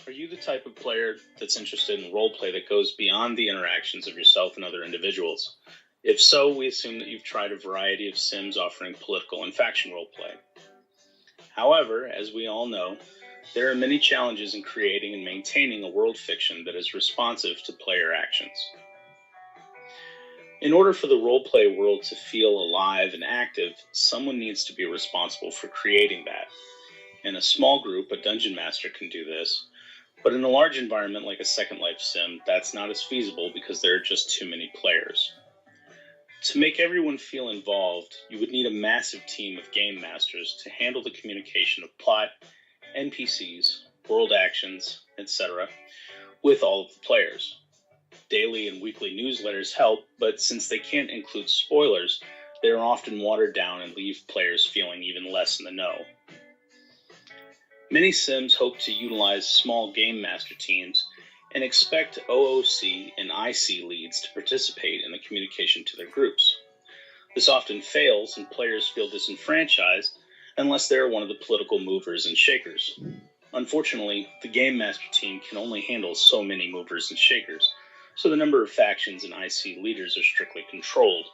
Are you the type of player that's interested in roleplay that goes beyond the interactions of yourself and other individuals? If so, we assume that you've tried a variety of sims offering political and faction roleplay. However, as we all know, there are many challenges in creating and maintaining a world fiction that is responsive to player actions. In order for the roleplay world to feel alive and active, someone needs to be responsible for creating that. In a small group, a dungeon master can do this, but in a large environment like a Second Life sim, that's not as feasible because there are just too many players. To make everyone feel involved, you would need a massive team of game masters to handle the communication of plot, NPCs, world actions, etc., with all of the players. Daily and weekly newsletters help, but since they can't include spoilers, they are often watered down and leave players feeling even less in the know. Many sims hope to utilize small game master teams and expect OOC and IC leads to participate in the communication to their groups. This often fails and players feel disenfranchised unless they are one of the political movers and shakers. Unfortunately, the game master team can only handle so many movers and shakers, so the number of factions and IC leaders are strictly controlled.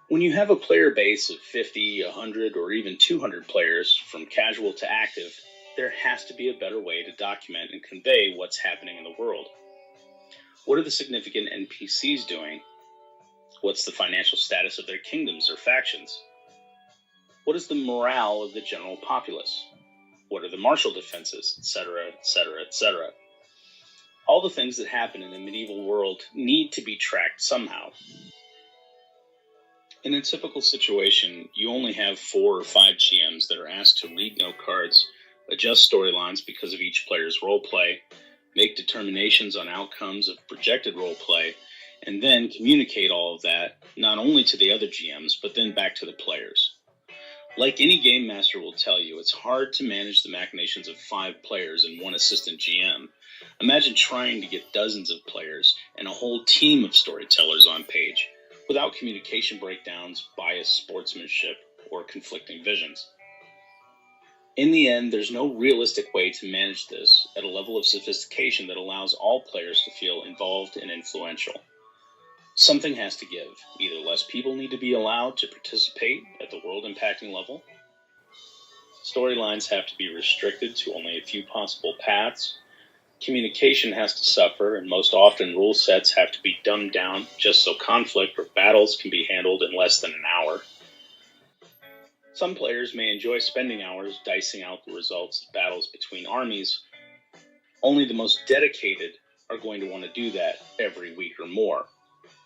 When you have a player base of 50, 100, or even 200 players, from casual to active, there has to be a better way to document and convey what's happening in the world. What are the significant NPCs doing? What's the financial status of their kingdoms or factions? What is the morale of the general populace? What are the martial defenses, etc., etc., etc.? All the things that happen in a medieval world need to be tracked somehow. In a typical situation, you only have 4 or 5 GMs that are asked to read note cards, adjust storylines because of each player's roleplay, make determinations on outcomes of projected roleplay, and then communicate all of that, not only to the other GMs, but then back to the players. Like any game master will tell you, it's hard to manage the machinations of 5 players and 1 assistant GM. Imagine trying to get dozens of players and a whole team of storytellers on page, without communication breakdowns, biased sportsmanship, or conflicting visions. In the end, there's no realistic way to manage this at a level of sophistication that allows all players to feel involved and influential. Something has to give. Either less people need to be allowed to participate at the world-impacting level, storylines have to be restricted to only a few possible paths, communication has to suffer, and most often rule sets have to be dumbed down just so conflict or battles can be handled in less than an hour. Some players may enjoy spending hours dicing out the results of battles between armies. Only the most dedicated are going to want to do that every week or more.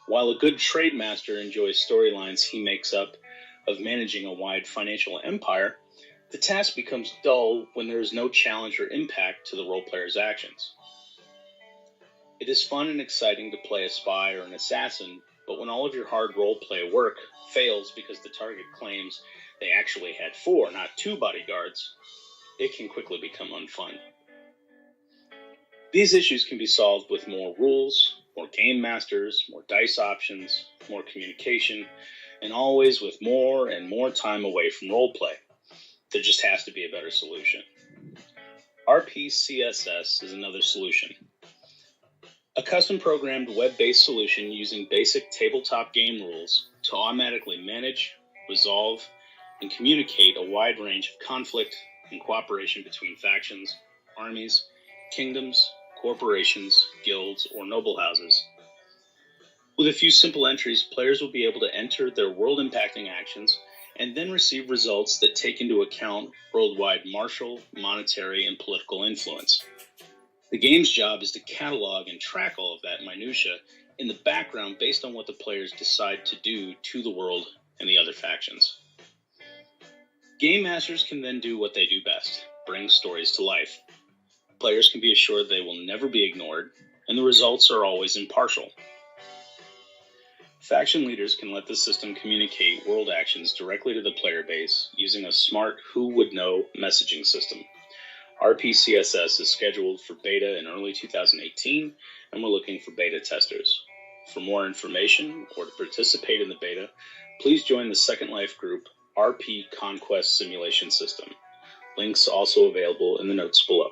While a good trade master enjoys storylines he makes up of managing a wide financial empire, the task becomes dull when there is no challenge or impact to the role player's actions. It is fun and exciting to play a spy or an assassin, but when all of your hard role play work fails because the target claims they actually had 4, not 2 bodyguards, it can quickly become unfun. These issues can be solved with more rules, more game masters, more dice options, more communication, and always with more and more time away from roleplay. There just has to be a better solution. RPCSS is another solution. A custom-programmed web-based solution using basic tabletop game rules to automatically manage, resolve, and communicate a wide range of conflict and cooperation between factions, armies, kingdoms, corporations, guilds, or noble houses. With a few simple entries, players will be able to enter their world-impacting actions and then receive results that take into account worldwide martial, monetary, and political influence. The game's job is to catalog and track all of that minutia in the background based on what the players decide to do to the world and the other factions. Game masters can then do what they do best, bring stories to life. Players can be assured they will never be ignored, and the results are always impartial. Faction leaders can let the system communicate world actions directly to the player base using a smart who-would-know messaging system. RPCSS is scheduled for beta in early 2018, and we're looking for beta testers. For more information or to participate in the beta, please join the Second Life group RP Conquest Simulation System. Links also available in the notes below.